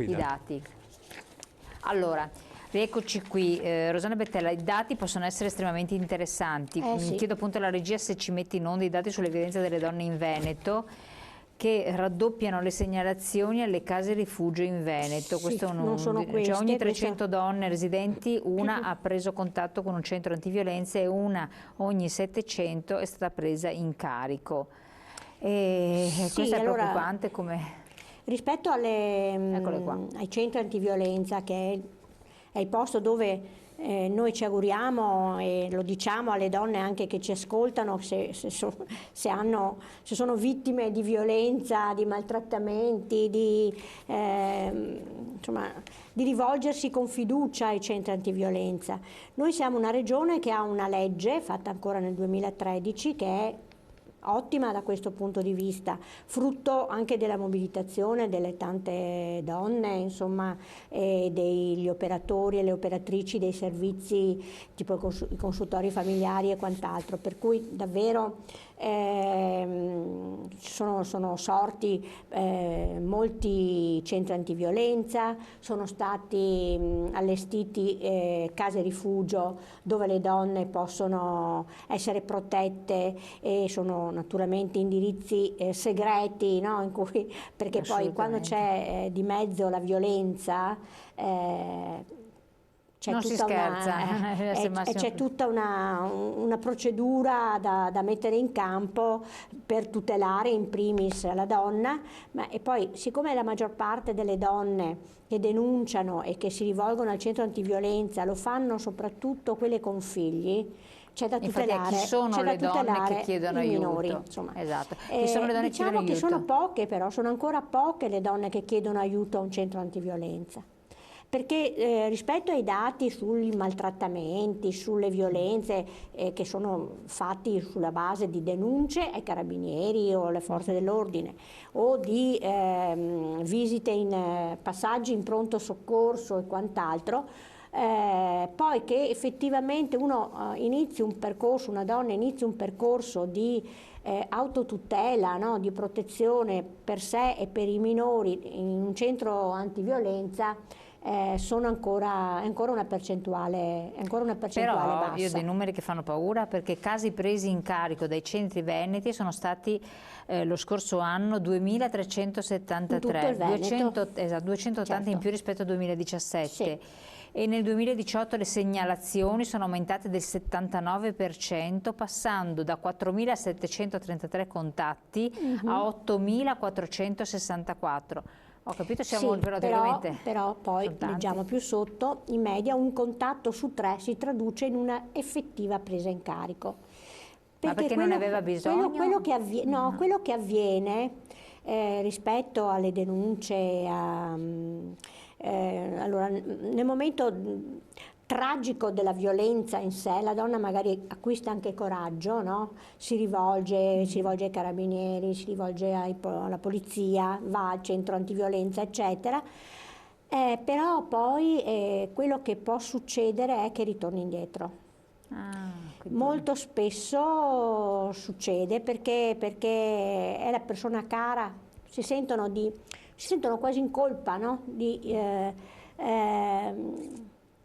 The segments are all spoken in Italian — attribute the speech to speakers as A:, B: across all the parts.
A: i dati. Allora, rieccoci qui, Rosanna Bettella, i dati possono essere estremamente interessanti.
B: Sì.
A: Chiedo appunto alla regia se ci mette in onda i dati sulle violenze delle donne in Veneto, che raddoppiano le segnalazioni alle case rifugio in Veneto.
B: Sì,
A: Questo
B: non sono
A: cioè
B: queste,
A: ogni 300 donne residenti, una ha preso contatto con un centro antiviolenza e una ogni 700 è stata presa in carico. E
B: Sì,
A: questo è
B: allora,
A: preoccupante come...
B: rispetto
A: Eccole qua.
B: ai centri antiviolenza, che è il posto dove noi ci auguriamo, e lo diciamo alle donne anche che ci ascoltano, se sono vittime di violenza, di maltrattamenti, insomma, di rivolgersi con fiducia ai centri antiviolenza. Noi siamo una regione che ha una legge fatta ancora nel 2013 che è ottima da questo punto di vista, frutto anche della mobilitazione delle tante donne, insomma, degli operatori e le operatrici dei servizi tipo i consultori familiari e quant'altro, per cui davvero sono sorti molti centri antiviolenza, sono stati allestiti case rifugio dove le donne possono essere protette e sono naturalmente indirizzi segreti, no? In cui, perché poi quando c'è di mezzo la violenza c'è tutta una procedura da mettere in campo per tutelare in primis la donna, e poi siccome la maggior parte delle donne che denunciano e che si rivolgono al centro antiviolenza lo fanno soprattutto quelle con figli, c'è da tutelare,
A: chi sono le donne che chiedono
B: i minori,
A: aiuto?
B: Insomma.
A: Esatto. Chi sono le donne che chiedono aiuto?
B: Sono poche, però sono ancora poche le donne che chiedono aiuto a un centro antiviolenza. Perché rispetto ai dati sui maltrattamenti, sulle violenze che sono fatti sulla base di denunce ai carabinieri o alle forze dell'ordine o di visite in passaggi in pronto soccorso e quant'altro, poi che effettivamente uno inizi un percorso, una donna inizi un percorso di autotutela, no? Di protezione per sé e per i minori in un centro antiviolenza, è ancora una percentuale bassa.
A: Io ho dei numeri che fanno paura, perché casi presi in carico dai centri veneti sono stati lo scorso anno 2.373, 280 in più rispetto al 2017.
B: Sì.
A: E nel 2018 le segnalazioni sono aumentate del 79%, passando da 4.733 contatti a 8.464. Ho capito, siamo
B: però poi leggiamo più sotto, in media un contatto su 3 si traduce in una effettiva presa in carico.
A: Perché non ne aveva bisogno?
B: Quello che avviene rispetto alle denunce, allora, nel momento tragico della violenza in sé, la donna magari acquista anche coraggio, no? Si rivolge ai carabinieri, si rivolge alla polizia, va al centro antiviolenza, eccetera. Però poi quello che può succedere è che ritorni indietro. Molto spesso succede perché è la persona cara, si sentono quasi in colpa, no?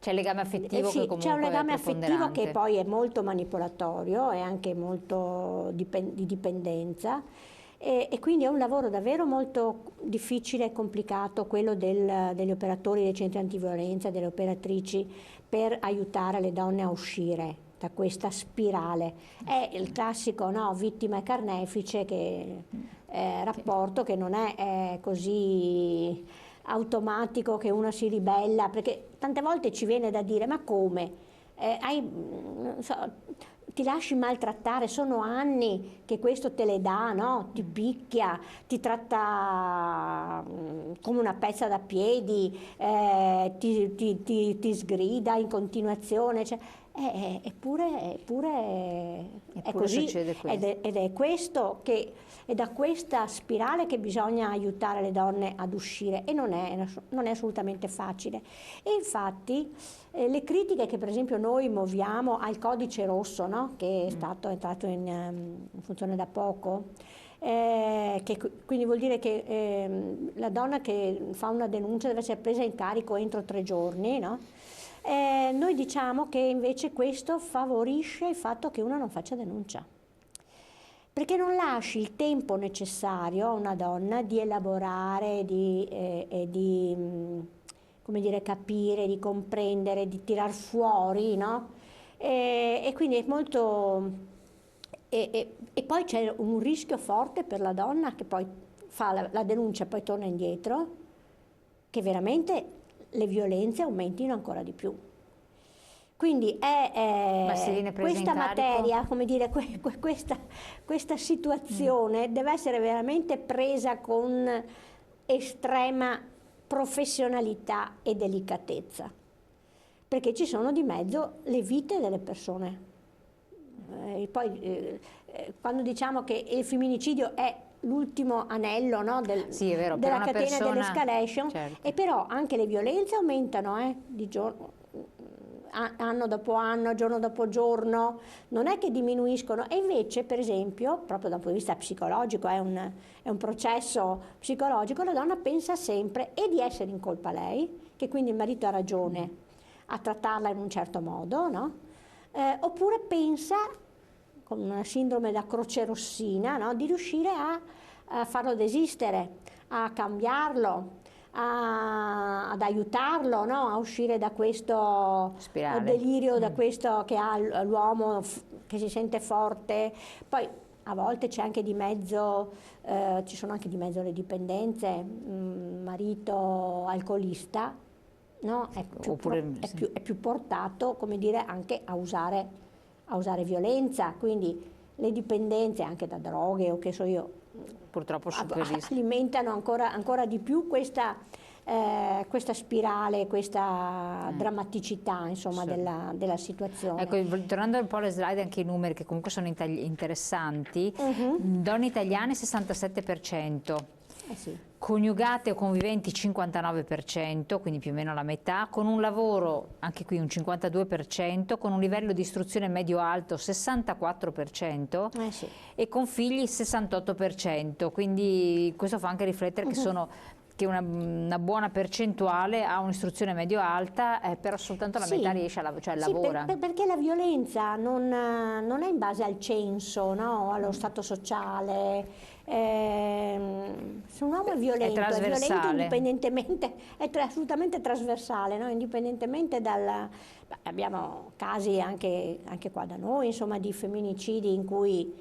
A: C'è il legame affettivo che comunque
B: c'è un legame
A: è
B: affettivo che poi è molto manipolatorio e anche molto di dipendenza, e quindi è un lavoro davvero molto difficile e complicato quello degli operatori dei centri antiviolenza, delle operatrici, per aiutare le donne a uscire da questa spirale. È il classico, no, vittima e carnefice, rapporto che non è così automatico che uno si ribella, perché tante volte ci viene da dire: ma come? Ti lasci maltrattare, sono anni che questo te le dà, no? Ti picchia, ti tratta come una pezza da piedi, ti sgrida in continuazione, cioè, eppure è così,
A: succede questo.
B: ed è da questa spirale che bisogna aiutare le donne ad uscire, e non è assolutamente facile. E infatti le critiche che per esempio noi muoviamo al codice rosso, no? Che è entrato in funzione da poco, quindi vuol dire che la donna che fa una denuncia deve essere presa in carico entro 3 giorni, no? Noi diciamo che invece questo favorisce il fatto che una non faccia denuncia, perché non lasci il tempo necessario a una donna di elaborare, di come dire, capire, di comprendere, di tirar fuori, no? E quindi è molto... E poi c'è un rischio forte per la donna che poi fa la denuncia e poi torna indietro, che veramente le violenze aumentino ancora di più. Quindi questa materia, come dire, questa situazione deve essere veramente presa con estrema professionalità e delicatezza, perché ci sono di mezzo le vite delle persone. Quando diciamo che il femminicidio è l'ultimo anello, no,
A: sì, è vero,
B: della catena
A: persona,
B: dell'escalation,
A: certo.
B: E però anche le violenze aumentano di giorno, anno dopo anno, giorno dopo giorno, non è che diminuiscono. E invece, per esempio, proprio da un punto di vista psicologico, è un processo psicologico, la donna pensa sempre e di essere in colpa lei, che quindi il marito ha ragione a trattarla in un certo modo, no? Oppure pensa, con una sindrome da croce rossina, no? Di riuscire a farlo desistere, a cambiarlo, ad aiutarlo, no? A uscire da questo delirio, da questo che ha l'uomo che si sente forte. Poi a volte c'è anche di mezzo, ci sono anche di mezzo le dipendenze, marito alcolista, no? È più portato, come dire, anche a usare violenza, quindi le dipendenze anche da droghe o che so io,
A: purtroppo
B: alimentano ancora di più questa spirale, questa drammaticità, insomma, della situazione.
A: Ecco, tornando un po' alle slide, anche i numeri che comunque sono interessanti, donne italiane 67%,
B: sì.
A: Coniugate o conviventi 59%, quindi più o meno la metà, con un lavoro, anche qui un 52%, con un livello di istruzione medio-alto 64%,
B: sì.
A: E con figli 68%, quindi questo fa anche riflettere che una buona percentuale ha un'istruzione medio-alta, però soltanto la metà riesce a lavora.
B: Perché la violenza non è in base al censo, no? Allo stato sociale. Se un uomo è violento, è violento indipendentemente, è assolutamente trasversale, no? Indipendentemente abbiamo casi anche qua da noi, insomma, di femminicidi in cui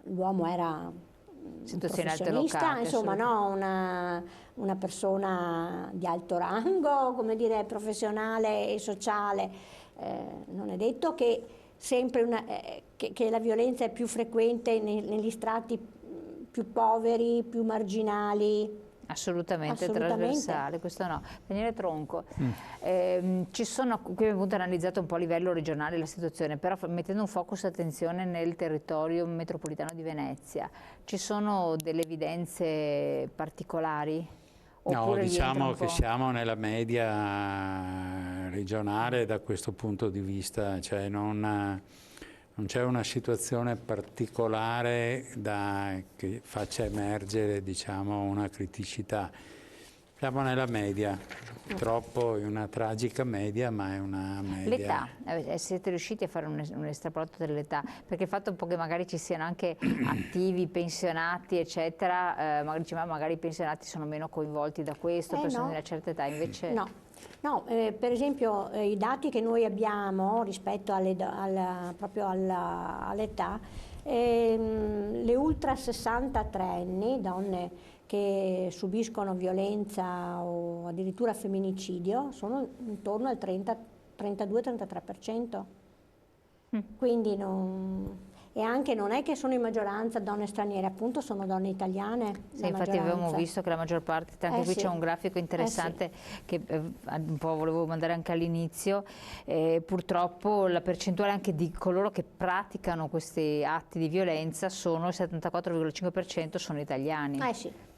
B: l'uomo era un professionista, insomma, no? Una persona di alto rango, come dire, professionale e sociale. Non è detto che sempre che la violenza è più frequente negli strati più poveri, più marginali.
A: Assolutamente trasversale, questo no. Daniele Tronco, ci sono, qui abbiamo analizzato un po' a livello regionale la situazione, però mettendo un focus attenzione nel territorio metropolitano di Venezia, ci sono delle evidenze particolari?
C: No, diciamo che siamo nella media regionale da questo punto di vista, cioè non c'è una situazione particolare che faccia emergere, diciamo, una criticità. Siamo nella media, purtroppo è una tragica media, ma è una media.
A: L'età, siete riusciti a fare un estrapolato dell'età? Perché il fatto un po' che magari ci siano anche attivi, pensionati, eccetera, magari i pensionati sono meno coinvolti da questo, persone di una certa età, invece...
B: No, per esempio i dati che noi abbiamo rispetto proprio all'età, le ultra 63 anni, donne che subiscono violenza o addirittura femminicidio, sono intorno al 32-33%. Quindi e anche non è che sono in maggioranza donne straniere, appunto sono donne italiane.
A: Sì, infatti avevamo visto che la maggior parte, anche qui c'è un grafico interessante che un po' volevo mandare anche all'inizio, purtroppo la percentuale anche di coloro che praticano questi atti di violenza sono il 74,5% sono italiani.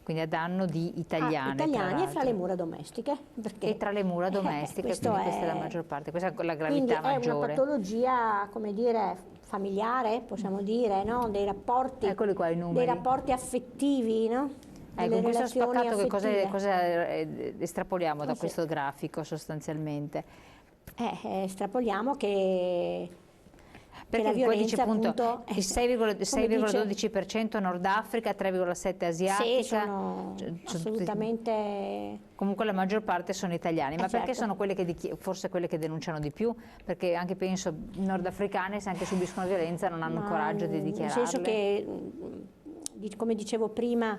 A: Quindi a danno di italiane.
B: Italiani e fra le mura domestiche.
A: E tra le mura domestiche, questa è la maggior parte, questa è la gravità maggiore.
B: Quindi è una patologia, come dire, familiare, possiamo dire, no? Dei rapporti,
A: eccoli qua i numeri,
B: dei rapporti affettivi, no?
A: Ecco, questo spaccato che cosa estrapoliamo da questo grafico sostanzialmente?
B: Estrapoliamo che
A: perché
B: la violenza,
A: poi dice appunto il 6,12% Nord Africa, 3,7% asiatica.
B: Sì, sono assolutamente...
A: Comunque la maggior parte sono italiani, ma perché
B: certo.
A: sono quelle che forse quelle che denunciano di più? Perché anche penso nordafricane, se anche subiscono violenza, non hanno il coraggio di dichiararle.
B: Nel senso che, come dicevo prima,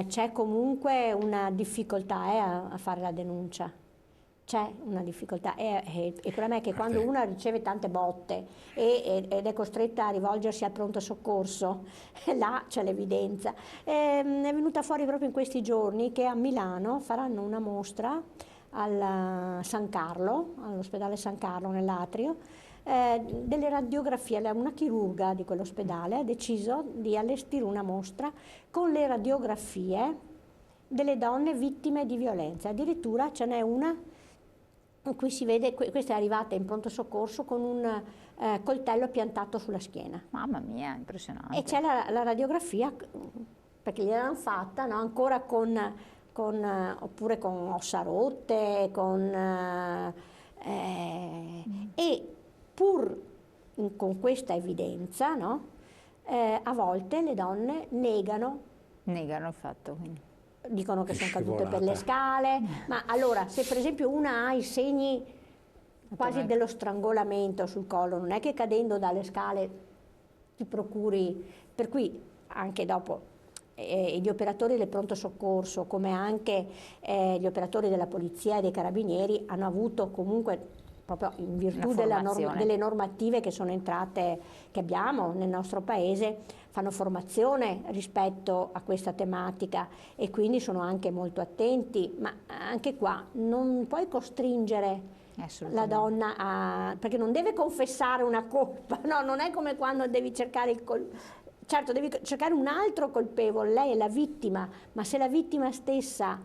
B: c'è comunque una difficoltà a fare la denuncia. C'è una difficoltà e il problema è che quando una riceve tante botte ed è costretta a rivolgersi al pronto soccorso, là c'è l'evidenza. È venuta fuori proprio in questi giorni che a Milano faranno una mostra al San Carlo, all'ospedale San Carlo nell'Atrio, delle radiografie. Una chirurga di quell'ospedale ha deciso di allestire una mostra con le radiografie delle donne vittime di violenza. Addirittura ce n'è una in cui si vede, questa è arrivata in pronto soccorso con un coltello piantato sulla schiena.
A: Mamma mia, impressionante.
B: E c'è la radiografia, perché gliel'hanno fatta, no? Ancora oppure con ossa rotte, e pur con questa evidenza, no? A volte le donne negano
A: il fatto, quindi.
B: Dicono che sono cadute per le scale, ma allora se per esempio una ha i segni quasi dello strangolamento sul collo, non è che cadendo dalle scale ti procuri, per cui anche dopo gli operatori del pronto soccorso come anche gli operatori della polizia e dei carabinieri hanno avuto comunque, proprio in virtù delle normative che sono entrate, che abbiamo nel nostro paese, fanno formazione rispetto a questa tematica e quindi sono anche molto attenti, ma anche qua non puoi costringere la donna perché non deve confessare una colpa, no? Non è come quando devi cercare certo devi cercare un altro colpevole, lei è la vittima, ma se la vittima stessa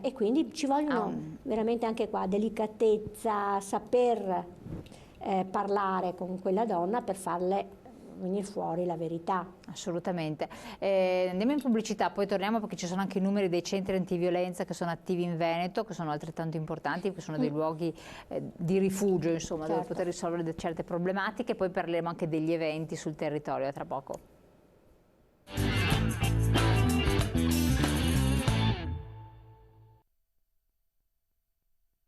B: e quindi ci vogliono veramente anche qua delicatezza, saper parlare con quella donna per farle venire fuori la verità.
A: Assolutamente. Andiamo in pubblicità, poi torniamo perché ci sono anche i numeri dei centri antiviolenza che sono attivi in Veneto, che sono altrettanto importanti, che sono dei luoghi di rifugio, insomma, dove poter risolvere certe problematiche, poi parleremo anche degli eventi sul territorio, tra poco.